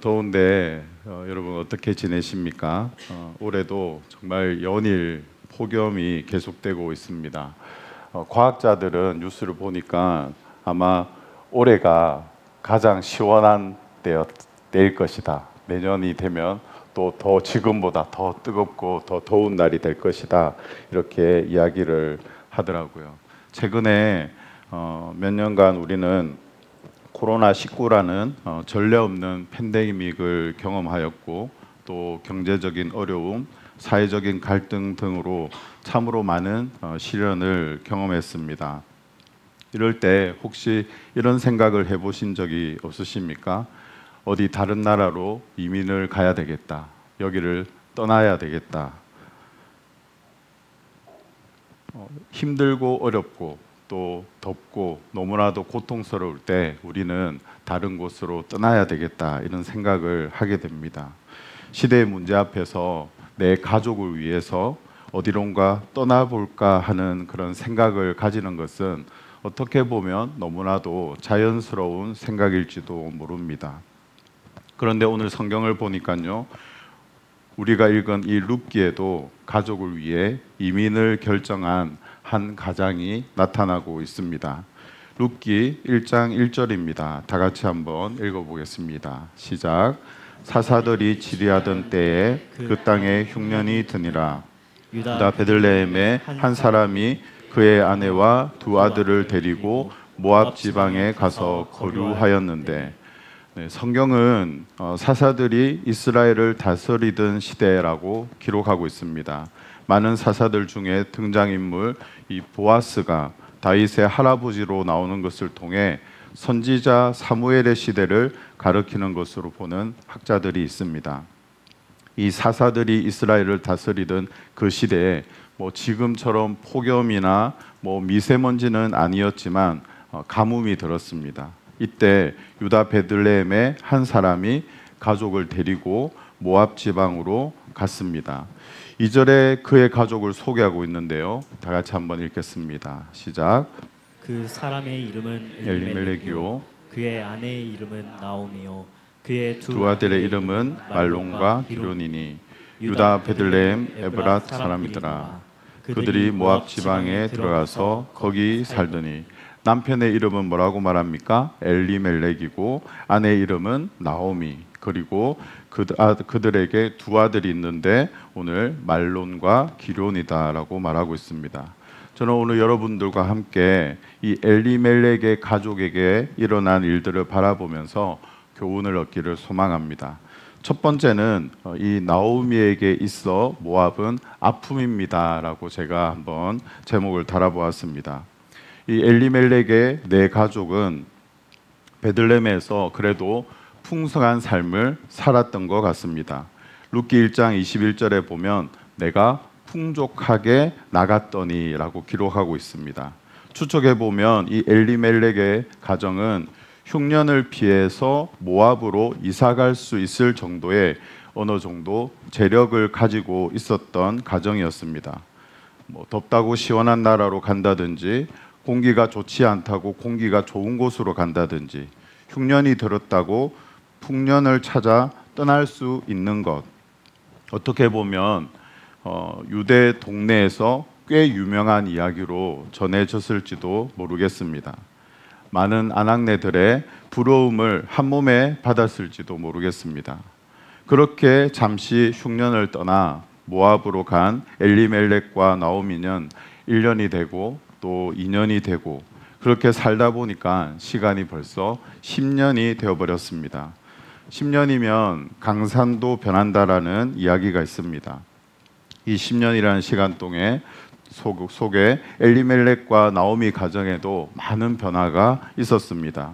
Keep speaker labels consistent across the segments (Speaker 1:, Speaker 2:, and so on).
Speaker 1: 더운데 여러분 어떻게 지내십니까? 올해도 정말 연일 폭염이 계속되고 있습니다. 과학자들은 뉴스를 보니까 아마 올해가 가장 시원한 때일 것이다. 내년이 되면 또 더 지금보다 더 뜨겁고 더 더운 날이 될 것이다. 이렇게 이야기를 하더라고요. 최근에 몇 년간 우리는 코로나19라는 전례 없는 팬데믹을 경험하였고, 또 경제적인 어려움, 사회적인 갈등 등으로 참으로 많은 시련을 경험했습니다. 이럴 때 혹시 이런 생각을 해보신 적이 없으십니까? 어디 다른 나라로 이민을 가야 되겠다. 여기를 떠나야 되겠다. 힘들고 어렵고 또 덥고 너무나도 고통스러울 때 우리는 다른 곳으로 떠나야 되겠다, 이런 생각을 하게 됩니다. 시대의 문제 앞에서 내 가족을 위해서 어디론가 떠나볼까 하는 그런 생각을 가지는 것은 어떻게 보면 너무나도 자연스러운 생각일지도 모릅니다. 그런데 오늘 성경을 보니까요, 우리가 읽은 이 룻기에도 가족을 위해 이민을 결정한 한 가장이 나타나고 있습니다. 룻기 1장 1절입니다. 다 같이 한번 읽어보겠습니다. 시작. 사사들이 치리하던 때에 그 땅에 흉년이 드니라. 유다 베들레헴에 한 사람이 그의 아내와 두 아들을 데리고 모압 지방에 가서 거류하였는데, 성경은 사사들이 이스라엘을 다스리던 시대라고 기록하고 있습니다. 많은 사사들 중에 등장인물 이 보아스가 다윗의 할아버지로 나오는 것을 통해 선지자 사무엘의 시대를 가리키는 것으로 보는 학자들이 있습니다. 이 사사들이 이스라엘을 다스리던 그 시대에 지금처럼 폭염이나 미세먼지는 아니었지만 가뭄이 들었습니다. 이때 유다 베들레헴의 한 사람이 가족을 데리고 모압 지방으로 갔습니다. 2절에 그의 가족을 소개하고 있는데요. 다 같이 한번 읽겠습니다. 시작.
Speaker 2: 그 사람의 이름은
Speaker 1: 엘리멜렉이요,
Speaker 2: 그의 아내의 이름은 나오미요, 그의
Speaker 1: 두 아들의 이름은 말론과 기론이니 유다 베들레헴 에브랏 사람이더라. 그들이 모압 지방에 들어가서 거기 살더니, 남편의 이름은 뭐라고 말합니까? 엘리멜렉이고 아내의 이름은 나오미. 그리고 그들에게 두 아들이 있는데 오늘 말론과 기론이다라고 말하고 있습니다. 저는 오늘 여러분들과 함께 이 엘리멜렉의 가족에게 일어난 일들을 바라보면서 교훈을 얻기를 소망합니다. 첫 번째는 이 나오미에게 있어 모압은 아픔입니다라고 제가 한번 제목을 달아보았습니다. 이 엘리멜렉의 네 가족은 베들레헴에서 그래도 풍성한 삶을 살았던 것 같습니다. 룻기 1장 21절에 보면 내가 풍족하게 나갔더니 라고 기록하고 있습니다. 추측해 보면 이 엘리멜렉의 가정은 흉년을 피해서 모압으로 이사갈 수 있을 정도의 어느 정도 재력을 가지고 있었던 가정이었습니다. 덥다고 시원한 나라로 간다든지, 공기가 좋지 않다고 공기가 좋은 곳으로 간다든지, 흉년이 들었다고 풍년을 찾아 떠날 수 있는 것, 어떻게 보면 유대 동네에서 꽤 유명한 이야기로 전해졌을지도 모르겠습니다. 많은 아낙네들의 부러움을 한몸에 받았을지도 모르겠습니다. 그렇게 잠시 흉년을 떠나 모압으로 간 엘리멜렉과 나오미는 1년이 되고 또 2년이 되고, 그렇게 살다 보니까 시간이 벌써 10년이 되어버렸습니다. 10년이면 강산도 변한다라는 이야기가 있습니다. 이 10년이라는 시간 동안 속에 엘리멜렉과 나오미 가정에도 많은 변화가 있었습니다.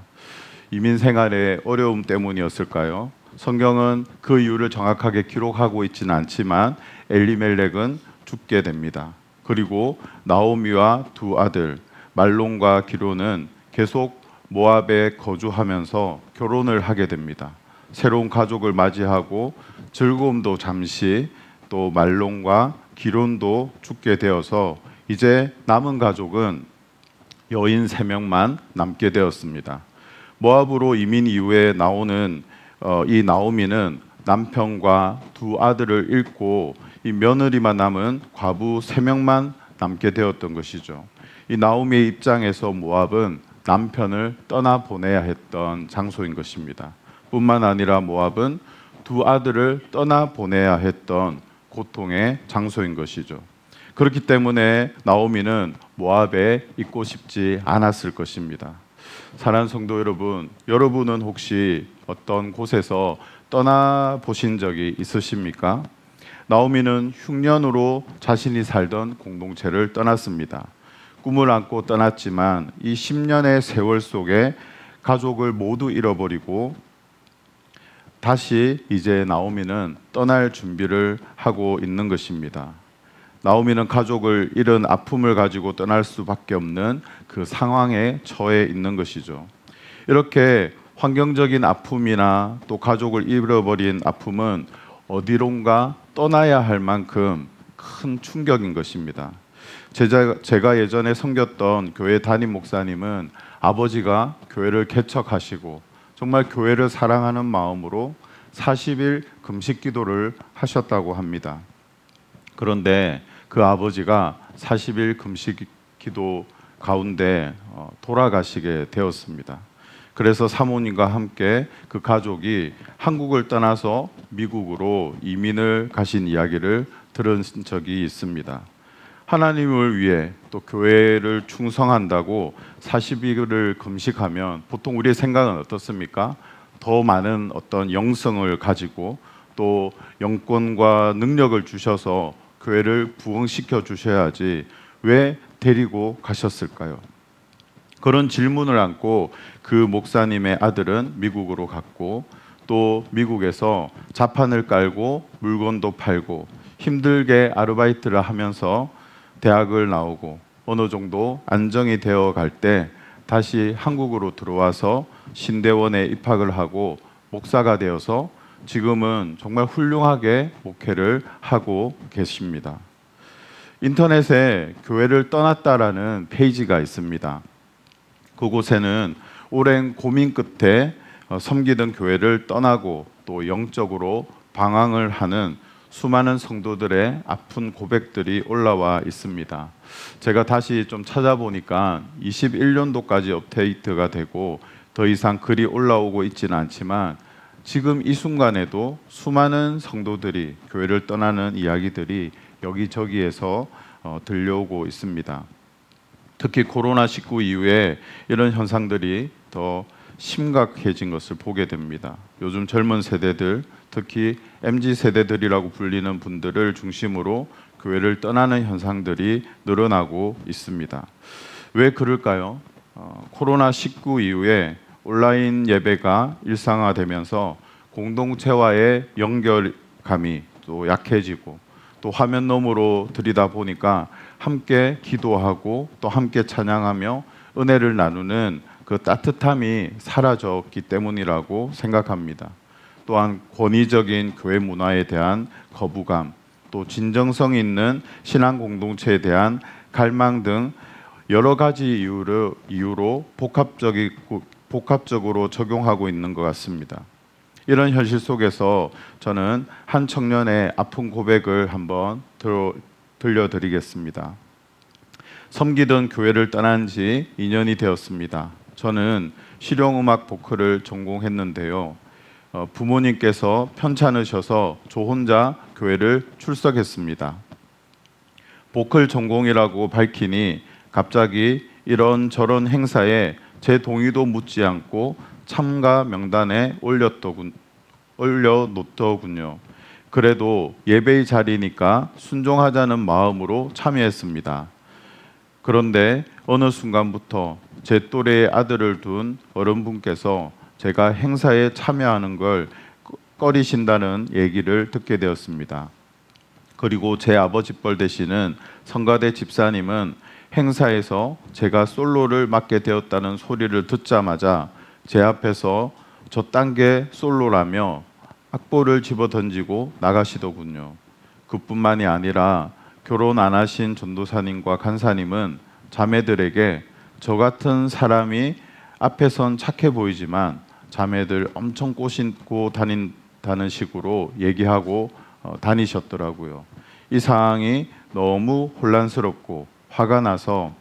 Speaker 1: 이민 생활의 어려움 때문이었을까요? 성경은 그 이유를 정확하게 기록하고 있지는 않지만 엘리멜렉은 죽게 됩니다. 그리고 나오미와 두 아들 말론과 기론은 계속 모압에 거주하면서 결혼을 하게 됩니다. 새로운 가족을 맞이하고 즐거움도 잠시, 또 말론과 기론도 죽게 되어서 이제 남은 가족은 여인 3명만 남게 되었습니다. 모압으로 이민 이후에 나오는 이 나오미는 남편과 두 아들을 잃고 이 며느리만 남은 과부 3명만 남게 되었던 것이죠. 이 나오미의 입장에서 모압은 남편을 떠나보내야 했던 장소인 것입니다. 뿐만 아니라 모압은 두 아들을 떠나보내야 했던 고통의 장소인 것이죠. 그렇기 때문에 나오미는 모압에 있고 싶지 않았을 것입니다. 사랑하는 성도 여러분, 여러분은 혹시 어떤 곳에서 떠나보신 적이 있으십니까? 나오미는 흉년으로 자신이 살던 공동체를 떠났습니다. 꿈을 안고 떠났지만 이 10년의 세월 속에 가족을 모두 잃어버리고 다시 이제 나오미는 떠날 준비를 하고 있는 것입니다. 나오미는 가족을 잃은 아픔을 가지고 떠날 수밖에 없는 그 상황에 처해 있는 것이죠. 이렇게 환경적인 아픔이나 또 가족을 잃어버린 아픔은 어디론가 떠나야 할 만큼 큰 충격인 것입니다. 제가 예전에 섬겼던 교회 담임 목사님은 아버지가 교회를 개척하시고 정말 교회를 사랑하는 마음으로 40일 금식 기도를 하셨다고 합니다. 그런데 그 아버지가 40일 금식 기도 가운데 돌아가시게 되었습니다. 그래서 사모님과 함께 그 가족이 한국을 떠나서 미국으로 이민을 가신 이야기를 들은 적이 있습니다. 하나님을 위해 또 교회를 충성한다고 40일을 금식하면 보통 우리의 생각은 어떻습니까? 더 많은 어떤 영성을 가지고 또 영권과 능력을 주셔서 교회를 부흥시켜 주셔야지 왜 데리고 가셨을까요? 그런 질문을 안고 그 목사님의 아들은 미국으로 갔고 또 미국에서 자판을 깔고 물건도 팔고 힘들게 아르바이트를 하면서 대학을 나오고 어느 정도 안정이 되어 갈 때 다시 한국으로 들어와서 신대원에 입학을 하고 목사가 되어서 지금은 정말 훌륭하게 목회를 하고 계십니다. 인터넷에 교회를 떠났다라는 페이지가 있습니다. 그곳에는 오랜 고민 끝에 섬기던 교회를 떠나고 또 영적으로 방황을 하는 수많은 성도들의 아픈 고백들이 올라와 있습니다. 제가 다시 좀 찾아보니까 21년도까지 업데이트가 되고 더 이상 글이 올라오고 있지는 않지만 지금 이 순간에도 수많은 성도들이 교회를 떠나는 이야기들이 여기저기에서 들려오고 있습니다. 특히 코로나19 이후에 이런 현상들이 더 심각해진 것을 보게 됩니다. 요즘 젊은 세대들, 특히 MZ세대들이라고 불리는 분들을 중심으로 교회를 떠나는 현상들이 늘어나고 있습니다. 왜 그럴까요? 코로나19 이후에 온라인 예배가 일상화되면서 공동체와의 연결감이 또 약해지고 또 화면 너머로 들이다보니까 함께 기도하고 또 함께 찬양하며 은혜를 나누는 그 따뜻함이 사라졌기 때문이라고 생각합니다. 또한 권위적인 교회 문화에 대한 거부감, 또 진정성 있는 신앙 공동체에 대한 갈망 등 여러 가지 이유로 복합적으로 적용하고 있는 것 같습니다. 이런 현실 속에서 저는 한 청년의 아픈 고백을 한번 들려드리겠습니다. 섬기던 교회를 떠난 지 2년이 되었습니다. 저는 실용음악 보컬을 전공했는데요. 부모님께서 편찮으셔서 저 혼자 교회를 출석했습니다. 보컬 전공이라고 밝히니 갑자기 이런저런 행사에 제 동의도 묻지 않고 참가 명단에 올려놓더군요. 그래도 예배의 자리니까 순종하자는 마음으로 참여했습니다. 그런데 어느 순간부터 제 또래의 아들을 둔 어른분께서 제가 행사에 참여하는 걸 꺼리신다는 얘기를 듣게 되었습니다. 그리고 제 아버지 뻘 되시는 성가대 집사님은 행사에서 제가 솔로를 맡게 되었다는 소리를 듣자마자 제 앞에서 저딴 게 솔로라며 악보를 집어던지고 나가시더군요. 그뿐만이 아니라 결혼 안 하신 전도사님과 간사님은 자매들에게 저 같은 사람이 앞에선 착해 보이지만 자매들 엄청 꼬신고 다닌다는 식으로 얘기하고 다니셨더라고요. 이 상황이 너무 혼란스럽고 화가 나서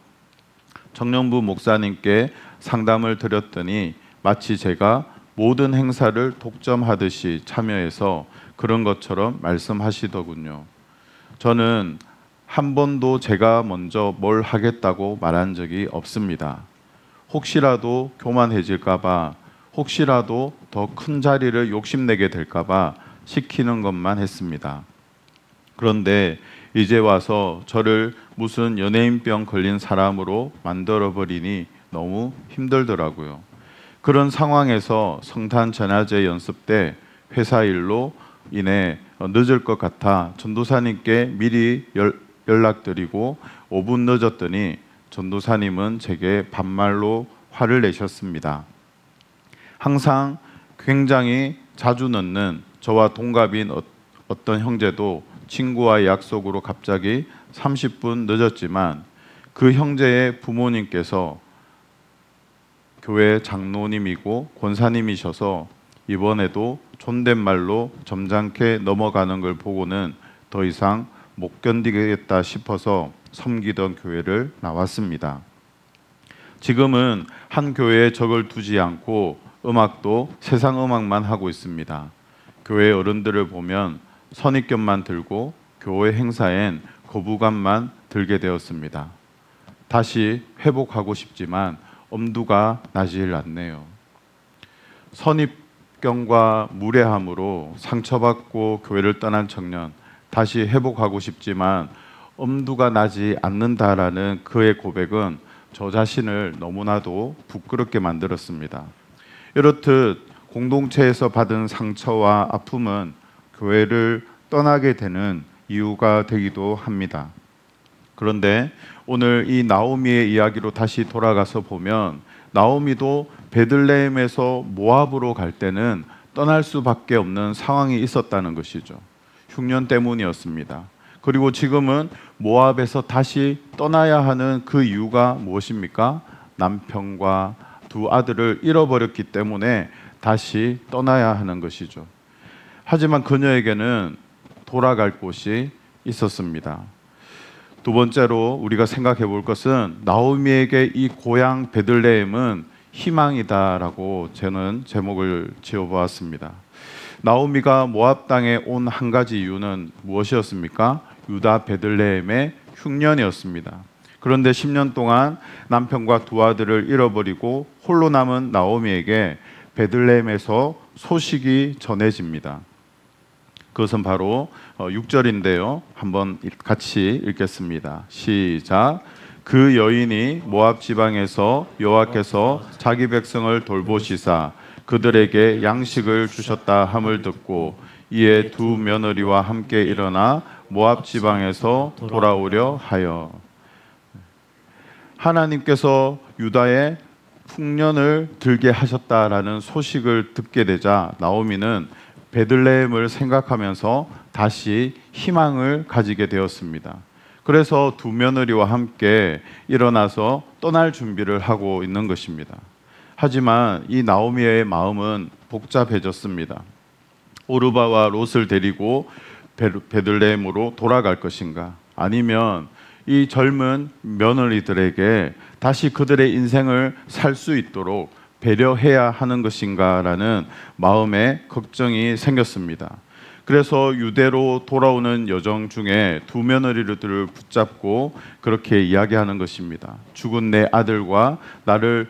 Speaker 1: 정령부 목사님께 상담을 드렸더니 마치 제가 모든 행사를 독점하듯이 참여해서 그런 것처럼 말씀하시더군요. 저는 한 번도 제가 먼저 뭘 하겠다고 말한 적이 없습니다. 혹시라도 교만해질까봐, 혹시라도 더 큰 자리를 욕심내게 될까봐 시키는 것만 했습니다. 그런데 이제 와서 저를 무슨 연예인병 걸린 사람으로 만들어버리니 너무 힘들더라고요. 그런 상황에서 성탄 전야제 연습 때 회사 일로 인해 늦을 것 같아 전도사님께 미리 연락드리고 5분 늦었더니 전도사님은 제게 반말로 화를 내셨습니다. 항상 굉장히 자주 늦는 저와 동갑인 어떤 형제도 친구와의 약속으로 갑자기 30분 늦었지만 그 형제의 부모님께서 교회 장로님이고 권사님이셔서 이번에도 존댓말로 점잖게 넘어가는 걸 보고는 더 이상 못 견디겠다 싶어서 섬기던 교회를 나왔습니다. 지금은 한 교회에 적을 두지 않고 음악도 세상 음악만 하고 있습니다. 교회 어른들을 보면 선입견만 들고 교회 행사엔 거부감만 들게 되었습니다. 다시 회복하고 싶지만 엄두가 나질 않네요. 선입견과 무례함으로 상처받고 교회를 떠난 청년, 다시 회복하고 싶지만 엄두가 나지 않는다라는 그의 고백은 저 자신을 너무나도 부끄럽게 만들었습니다. 이렇듯 공동체에서 받은 상처와 아픔은 교회를 떠나게 되는 이유가 되기도 합니다. 그런데 오늘 이 나오미의 이야기로 다시 돌아가서 보면 나오미도 베들레헴에서 모압으로 갈 때는 떠날 수밖에 없는 상황이 있었다는 것이죠. 흉년 때문이었습니다. 그리고 지금은 모압에서 다시 떠나야 하는 그 이유가 무엇입니까? 남편과 두 아들을 잃어버렸기 때문에 다시 떠나야 하는 것이죠. 하지만 그녀에게는 돌아갈 곳이 있었습니다. 두 번째로 우리가 생각해 볼 것은 나오미에게 이 고향 베들레헴은 희망이다라고 저는 제목을 지어보았습니다. 나오미가 모압 땅에 온 한 가지 이유는 무엇이었습니까? 유다 베들레헴의 흉년이었습니다. 그런데 10년 동안 남편과 두 아들을 잃어버리고 홀로 남은 나오미에게 베들레헴에서 소식이 전해집니다. 그것은 바로 6절인데요. 한번 같이 읽겠습니다. 시작. 그 여인이 모압 지방에서 여호와께서 자기 백성을 돌보시사 그들에게 양식을 주셨다 함을 듣고 이에 두 며느리와 함께 일어나 모압 지방에서 돌아오려 하여. 하나님께서 유다에 흉년을 들게 하셨다라는 소식을 듣게 되자 나오미는 베들레헴을 생각하면서 다시 희망을 가지게 되었습니다. 그래서 두 며느리와 함께 일어나서 떠날 준비를 하고 있는 것입니다. 하지만 이 나오미의 마음은 복잡해졌습니다. 오르바와 롯을 데리고 베들레헴으로 돌아갈 것인가? 아니면 이 젊은 며느리들에게 다시 그들의 인생을 살 수 있도록 배려해야 하는 것인가라는 마음에 걱정이 생겼습니다. 그래서 유대로 돌아오는 여정 중에 두 며느리들을 붙잡고 그렇게 이야기하는 것입니다. 죽은 내 아들과 나를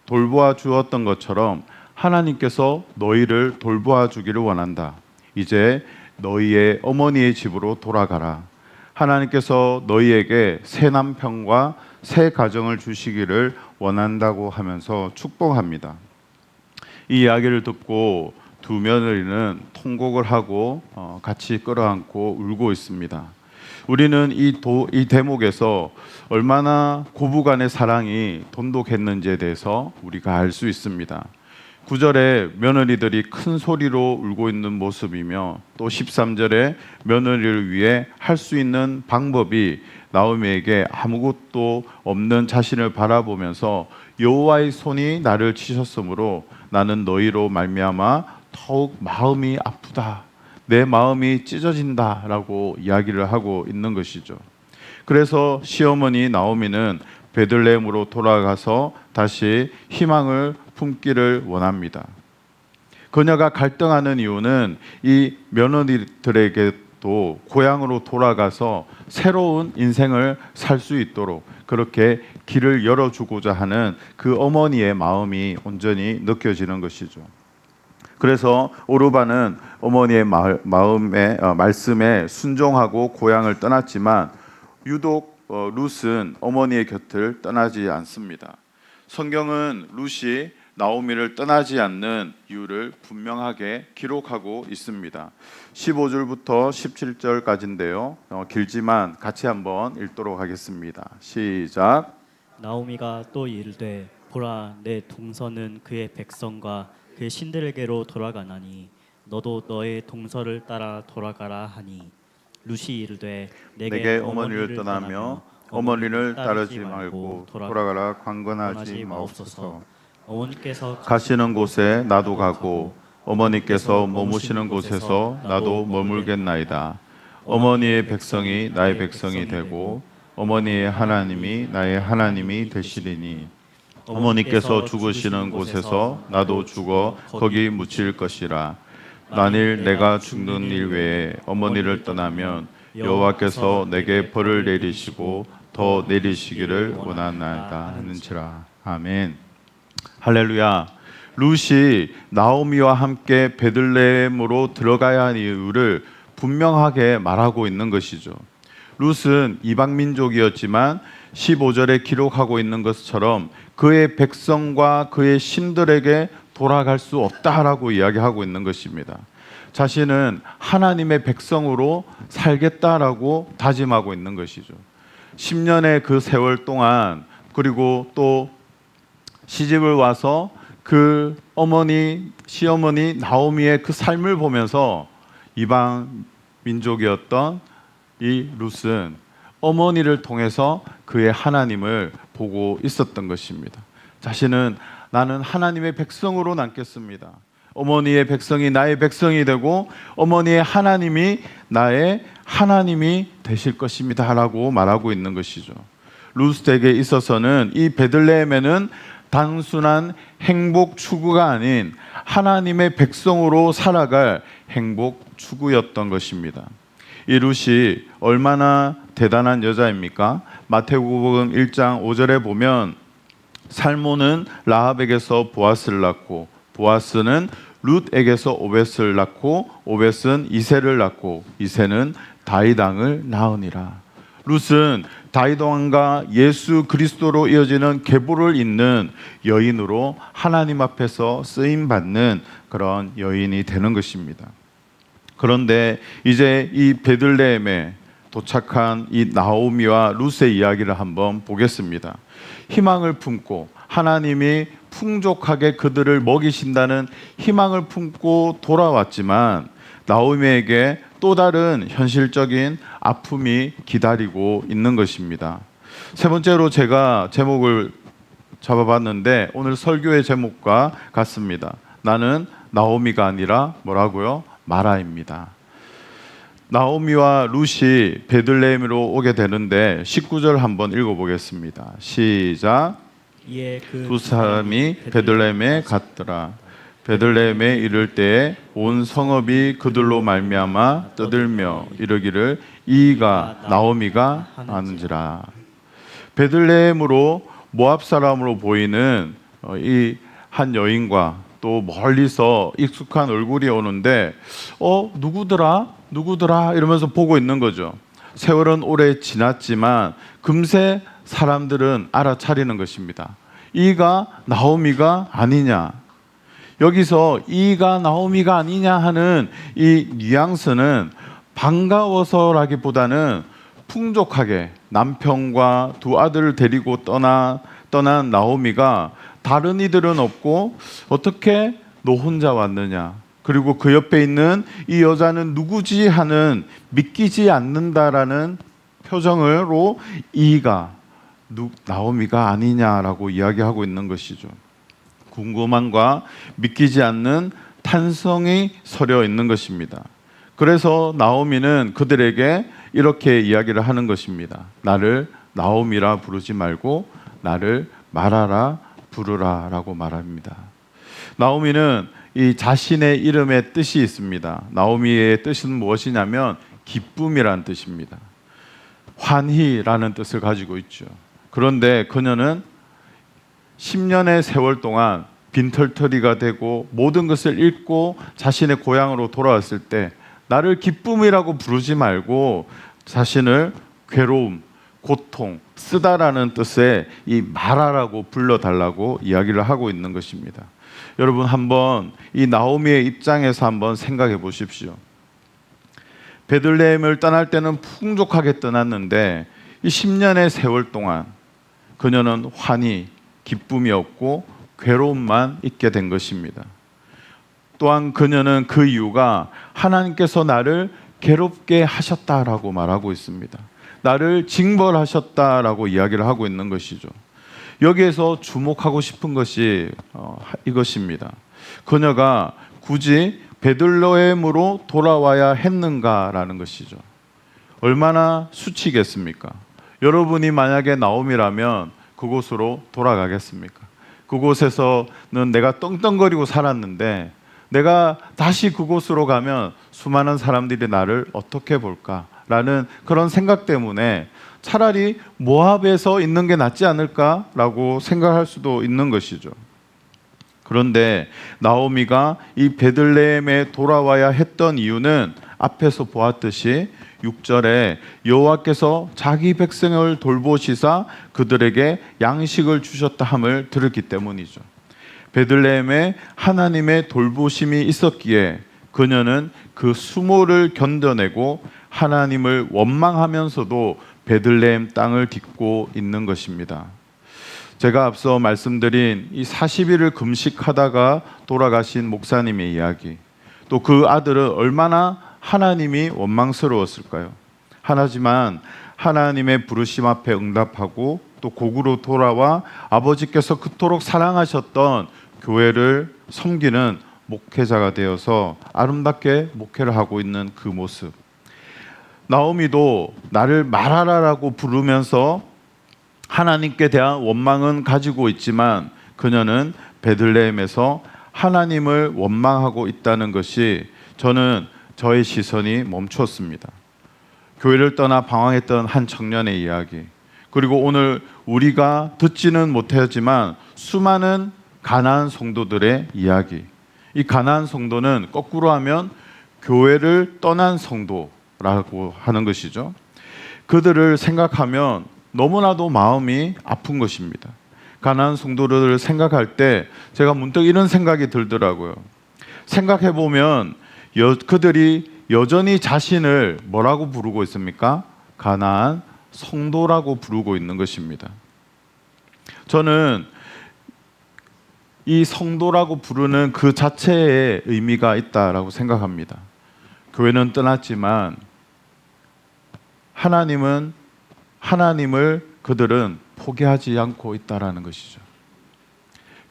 Speaker 1: 돌보아 주었던 것처럼 하나님께서 너희를 돌보아 주기를 원한다. 이제 너희의 어머니의 집으로 돌아가라. 하나님께서 너희에게 새 남편과 새 가정을 주시기를 원한다고 하면서 축복합니다. 이 이야기를 듣고 두 며느리는 통곡을 하고 같이 끌어안고 울고 있습니다. 우리는 이 대목에서 얼마나 고부간의 사랑이 돈독했는지에 대해서 우리가 알 수 있습니다. 9절에 며느리들이 큰 소리로 울고 있는 모습이며 또 13절에 며느리를 위해 할 수 있는 방법이 나오미에게 아무것도 없는 자신을 바라보면서 여호와의 손이 나를 치셨으므로 나는 너희로 말미암아 더욱 마음이 아프다. 내 마음이 찢어진다라고 이야기를 하고 있는 것이죠. 그래서 시어머니 나오미는 베들레헴으로 돌아가서 다시 희망을 품기를 원합니다. 그녀가 갈등하는 이유는 이 며느리들에게도 고향으로 돌아가서 새로운 인생을 살 수 있도록 그렇게 길을 열어주고자 하는 그 어머니의 마음이 온전히 느껴지는 것이죠. 그래서 오르바는 어머니의 말씀에 순종하고 고향을 떠났지만 유독 룻은 어머니의 곁을 떠나지 않습니다. 성경은 룻이 나오미를 떠나지 않는 이유를 분명하게 기록하고 있습니다. 15절부터 17절까지인데요. 길지만 같이 한번 읽도록 하겠습니다. 시작.
Speaker 2: 나오미가 또 이르되 보라 내 동서는 그의 백성과 그의 신들에게로 돌아가나니 너도 너의 동서를 따라 돌아가라 하니 룻이 이르되
Speaker 1: 내게 어머니를 떠나며 어머니를 따르지 말고 돌아가라 강건하지 마옵소서.
Speaker 2: 어머니께서
Speaker 1: 가시는 곳에 나도 가고 어머니께서 머무시는 곳에서 나도 머물겠나이다. 어머니의 백성이 나의 백성이 되고 어머니의 하나님이 나의 하나님이 되시리니 어머니께서 죽으시는 곳에서 나도 죽어 거기 묻힐 것이라. 만일 내가 죽는 일 외에 어머니를 떠나면 여호와께서 내게 벌을 내리시고 더 내리시기를 원하나이다 하는지라. 아멘. 할렐루야. 룻이 나오미와 함께 베들레헴으로 들어가야 하는 이유를 분명하게 말하고 있는 것이죠. 룻은 이방 민족이었지만 15절에 기록하고 있는 것처럼 그의 백성과 그의 신들에게 돌아갈 수 없다라고 이야기하고 있는 것입니다. 자신은 하나님의 백성으로 살겠다라고 다짐하고 있는 것이죠. 10년의 그 세월 동안 그리고 또 시집을 와서 그 시어머니 나오미의 그 삶을 보면서 이방 민족이었던 이 룻은 어머니를 통해서 그의 하나님을 보고 있었던 것입니다. 자신은 나는 하나님의 백성으로 남겠습니다. 어머니의 백성이 나의 백성이 되고 어머니의 하나님이 나의 하나님이 되실 것입니다 라고 말하고 있는 것이죠. 룻에게 있어서는 이 베들레헴에는 단순한 행복 추구가 아닌 하나님의 백성으로 살아갈 행복 추구였던 것입니다. 이 룻이 얼마나 대단한 여자입니까? 마태복음 1장 5절에 보면 살몬은 라합에게서 보아스를 낳고 보아스는 룻에게서 오벳을 낳고 오벳은 이새를 낳고 이새는 다윗 왕을 낳으니라. 룻은 다윗 왕과 예수 그리스도로 이어지는 계보를 잇는 여인으로 하나님 앞에서 쓰임 받는 그런 여인이 되는 것입니다. 그런데 이제 이 베들레헴에 도착한 이 나오미와 룻의 이야기를 한번 보겠습니다. 희망을 품고 하나님이 풍족하게 그들을 먹이신다는 희망을 품고 돌아왔지만 나오미에게 또 다른 현실적인 아픔이 기다리고 있는 것입니다. 세 번째로 제가 제목을 잡아봤는데 오늘 설교의 제목과 같습니다. 나는 나오미가 아니라 뭐라고요? 마라입니다. 나오미와 룻이 베들레헴으로 오게 되는데 19절 한번 읽어보겠습니다. 시작. 두 사람이 베들레헴에 갔더라. 베들레헴에 이를 때에 온 성읍이 그들로 말미암아 떠들며 이르기를 이가 나오미가 하는지라. 베들레헴으로 모압 사람으로 보이는 이 한 여인과 또 멀리서 익숙한 얼굴이 오는데 누구더라 이러면서 보고 있는 거죠. 세월은 오래 지났지만 금세 사람들은 알아차리는 것입니다. 이가 나오미가 아니냐. 여기서 이가 나오미가 아니냐 하는 이 뉘앙스는 반가워서라기보다는 풍족하게 남편과 두 아들을 데리고 떠난 나오미가 다른 이들은 없고 어떻게 너 혼자 왔느냐, 그리고 그 옆에 있는 이 여자는 누구지 하는 믿기지 않는다라는 표정으로 이가 나오미가 아니냐라고 이야기하고 있는 것이죠. 궁금함과 믿기지 않는 탄성이 서려 있는 것입니다. 그래서 나오미는 그들에게 이렇게 이야기를 하는 것입니다. 나를 나오미라 부르지 말고 나를 마라라 부르라 라고 말합니다. 나오미는 이 자신의 이름에 뜻이 있습니다. 나오미의 뜻은 무엇이냐면 기쁨이라는 뜻입니다. 환희라는 뜻을 가지고 있죠. 그런데 그녀는 10년의 세월 동안 빈털터리가 되고 모든 것을 잃고 자신의 고향으로 돌아왔을 때 나를 기쁨이라고 부르지 말고 자신을 괴로움, 고통, 쓰다라는 뜻의 이 마라라고 불러달라고 이야기를 하고 있는 것입니다. 여러분 한번 이 나오미의 입장에서 한번 생각해 보십시오. 베들레헴을 떠날 때는 풍족하게 떠났는데 이 10년의 세월 동안 그녀는 환희, 기쁨이 없고 괴로움만 있게 된 것입니다. 또한 그녀는 그 이유가 하나님께서 나를 괴롭게 하셨다라고 말하고 있습니다. 나를 징벌하셨다라고 이야기를 하고 있는 것이죠. 여기에서 주목하고 싶은 것이 이것입니다. 그녀가 굳이 베들레헴으로 돌아와야 했는가라는 것이죠. 얼마나 수치겠습니까? 여러분이 만약에 나오미라면 그곳으로 돌아가겠습니까? 그곳에서는 내가 떵떵거리고 살았는데 내가 다시 그곳으로 가면 수많은 사람들이 나를 어떻게 볼까라는 그런 생각 때문에 차라리 모압에서 있는 게 낫지 않을까라고 생각할 수도 있는 것이죠. 그런데 나오미가 이 베들레헴에 돌아와야 했던 이유는 앞에서 보았듯이 6절에 여호와께서 자기 백성을 돌보시사 그들에게 양식을 주셨다 함을 들었기 때문이죠. 베들레헴에 하나님의 돌보심이 있었기에 그녀는 그 수모를 견뎌내고 하나님을 원망하면서도 베들레헴 땅을 딛고 있는 것입니다. 제가 앞서 말씀드린 이 40일을 금식하다가 돌아가신 목사님의 이야기, 또 그 아들은 얼마나 하나님이 원망스러웠을까요? 하지만 하나님의 부르심 앞에 응답하고 또 곡으로 돌아와 아버지께서 그토록 사랑하셨던 교회를 섬기는 목회자가 되어서 아름답게 목회를 하고 있는 그 모습. 나오미도 나를 마라라라고 부르면서 하나님께 대한 원망은 가지고 있지만 그녀는 베들레헴에서 하나님을 원망하고 있다는 것이 저는 저의 시선이 멈췄습니다. 교회를 떠나 방황했던 한 청년의 이야기, 그리고 오늘 우리가 듣지는 못하지만 수많은 가나안 성도들의 이야기. 이 가나안 성도는 거꾸로 하면 교회를 떠난 성도라고 하는 것이죠. 그들을 생각하면 너무나도 마음이 아픈 것입니다. 가나안 성도들을 생각할 때 제가 문득 이런 생각이 들더라고요. 생각해 보면 그들이 여전히 자신을 뭐라고 부르고 있습니까? 가나안 성도라고 부르고 있는 것입니다. 저는 이 성도라고 부르는 그 자체에 의미가 있다라고 생각합니다. 교회는 떠났지만 하나님을 그들은 포기하지 않고 있다라는 것이죠.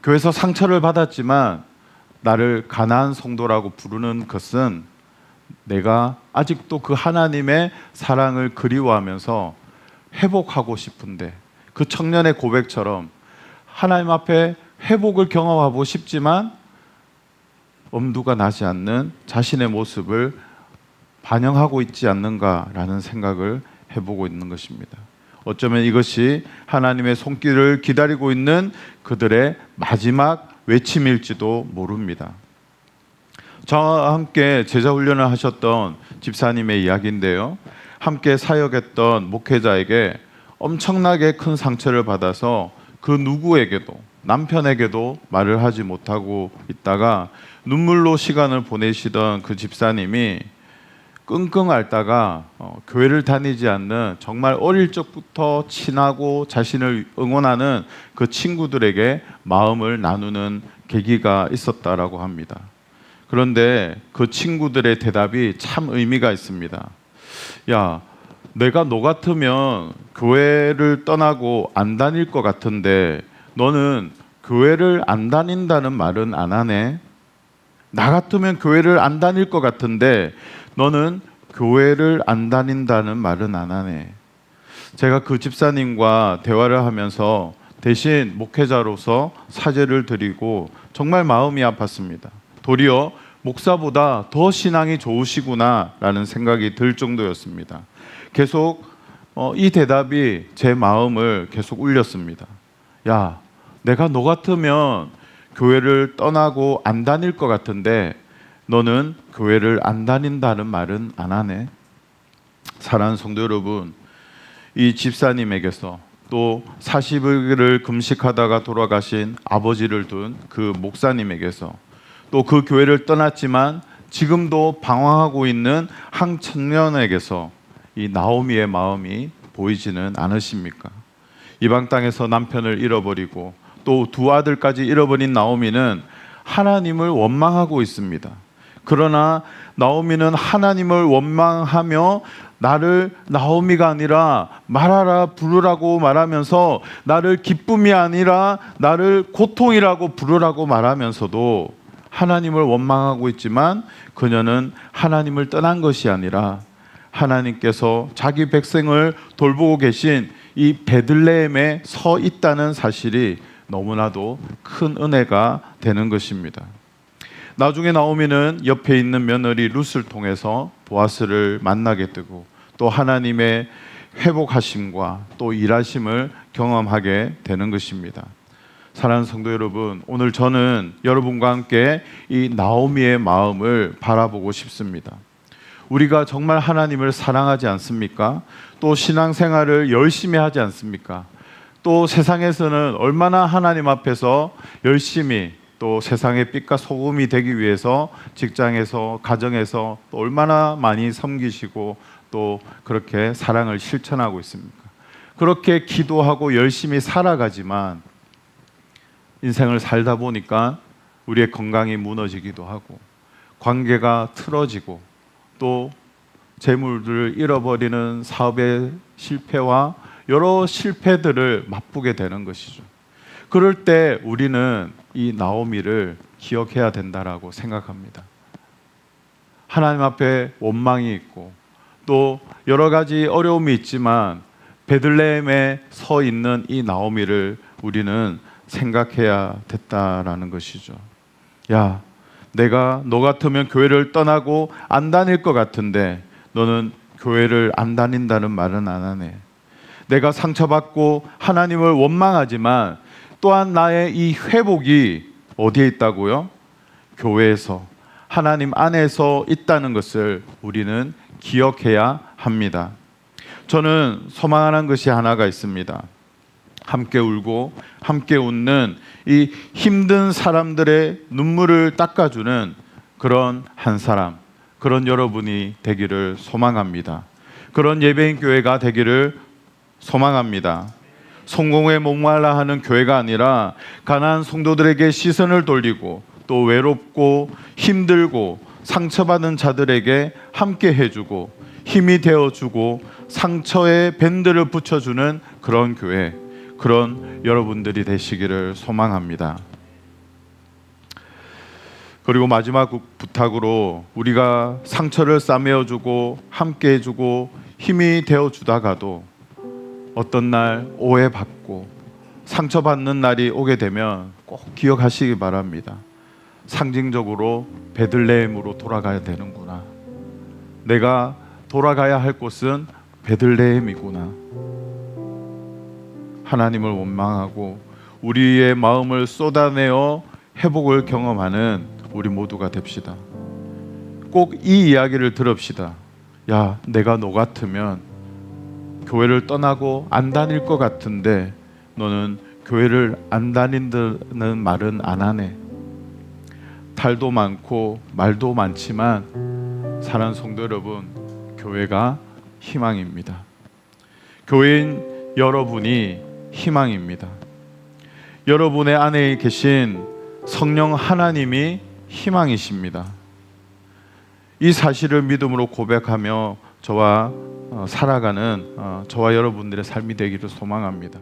Speaker 1: 교회에서 상처를 받았지만 나를 가나안 성도라고 부르는 것은 내가 아직도 그 하나님의 사랑을 그리워하면서 회복하고 싶은데, 그 청년의 고백처럼 하나님 앞에 회복을 경험하고 싶지만 엄두가 나지 않는 자신의 모습을 반영하고 있지 않는가라는 생각을 해보고 있는 것입니다. 어쩌면 이것이 하나님의 손길을 기다리고 있는 그들의 마지막 외침일지도 모릅니다. 저와 함께 제자훈련을 하셨던 집사님의 이야기인데요. 함께 사역했던 목회자에게 엄청나게 큰 상처를 받아서 그 누구에게도, 남편에게도 말을 하지 못하고 있다가 눈물로 시간을 보내시던 그 집사님이 끙끙 앓다가 교회를 다니지 않는 정말 어릴 적부터 친하고 자신을 응원하는 그 친구들에게 마음을 나누는 계기가 있었다라고 합니다. 그런데 그 친구들의 대답이 참 의미가 있습니다. 야, 내가 너 같으면 교회를 떠나고 안 다닐 것 같은데 너는 교회를 안 다닌다는 말은 안 하네. 나 같으면 교회를 안 다닐 것 같은데 너는 교회를 안 다닌다는 말은 안 하네. 제가 그 집사님과 대화를 하면서 대신 목회자로서 사죄를 드리고 정말 마음이 아팠습니다. 도리어 목사보다 더 신앙이 좋으시구나라는 생각이 들 정도였습니다. 계속 이 대답이 제 마음을 계속 울렸습니다. 야, 내가 너 같으면 교회를 떠나고 안 다닐 것 같은데 너는 교회를 안 다닌다는 말은 안 하네. 사랑하는 성도 여러분, 이 집사님에게서 또 40일을 금식하다가 돌아가신 아버지를 둔 그 목사님에게서 또 그 교회를 떠났지만 지금도 방황하고 있는 한 청년에게서 이 나오미의 마음이 보이지는 않으십니까? 이방 땅에서 남편을 잃어버리고 또 두 아들까지 잃어버린 나오미는 하나님을 원망하고 있습니다. 그러나 나오미는 하나님을 원망하며 나를 나오미가 아니라 말하라 부르라고 말하면서 나를 기쁨이 아니라 나를 고통이라고 부르라고 말하면서도 하나님을 원망하고 있지만 그녀는 하나님을 떠난 것이 아니라 하나님께서 자기 백성을 돌보고 계신 이 베들레헴에 서 있다는 사실이 너무나도 큰 은혜가 되는 것입니다. 나중에 나오미는 옆에 있는 며느리 룻을 통해서 보아스를 만나게 되고 또 하나님의 회복하심과 또 일하심을 경험하게 되는 것입니다. 사랑하는 성도 여러분, 오늘 저는 여러분과 함께 이 나오미의 마음을 바라보고 싶습니다. 우리가 정말 하나님을 사랑하지 않습니까? 또 신앙생활을 열심히 하지 않습니까? 또 세상에서는 얼마나 하나님 앞에서 열심히 또 세상의 빛과 소금이 되기 위해서 직장에서 가정에서 또 얼마나 많이 섬기시고 또 그렇게 사랑을 실천하고 있습니까? 그렇게 기도하고 열심히 살아가지만 인생을 살다 보니까 우리의 건강이 무너지기도 하고 관계가 틀어지고 또 재물들을 잃어버리는 사업의 실패와 여러 실패들을 맛보게 되는 것이죠. 그럴 때 우리는 이 나오미를 기억해야 된다라고 생각합니다. 하나님 앞에 원망이 있고 또 여러 가지 어려움이 있지만 베들레헴에 서 있는 이 나오미를 우리는 생각해야 됐다라는 것이죠. 야, 내가 너 같으면 교회를 떠나고 안 다닐 것 같은데 너는 교회를 안 다닌다는 말은 안 하네. 내가 상처받고 하나님을 원망하지만 또한 나의 이 회복이 어디에 있다고요? 교회에서, 하나님 안에서 있다는 것을 우리는 기억해야 합니다. 저는 소망하는 것이 하나가 있습니다. 함께 울고 함께 웃는 이 힘든 사람들의 눈물을 닦아주는 그런 한 사람, 그런 여러분이 되기를 소망합니다. 그런 예배인 교회가 되기를 소망합니다. 성공에 목말라 하는 교회가 아니라 가난한 성도들에게 시선을 돌리고 또 외롭고 힘들고 상처받은 자들에게 함께 해주고 힘이 되어주고 상처에 밴드를 붙여주는 그런 교회, 그런 여러분들이 되시기를 소망합니다. 그리고 마지막 부탁으로 우리가 상처를 싸매어주고 함께 해주고 힘이 되어주다가도 어떤 날 오해받고 상처받는 날이 오게 되면 꼭 기억하시기 바랍니다. 상징적으로 베들레헴으로 돌아가야 되는구나. 내가 돌아가야 할 곳은 베들레헴이구나. 하나님을 원망하고 우리의 마음을 쏟아내어 회복을 경험하는 우리 모두가 됩시다. 꼭 이 이야기를 들읍시다. 야, 내가 너 같으면 교회를 떠나고 안 다닐 것 같은데 너는 교회를 안 다닌다는 말은 안 하네. 탈도 많고 말도 많지만 사랑하는 성도 여러분, 교회가 희망입니다. 교회인 여러분이 희망입니다. 여러분의 안에 계신 성령 하나님이 희망이십니다. 이 사실을 믿음으로 고백하며 저와 살아가는 저와 여러분들의 삶이 되기를 소망합니다.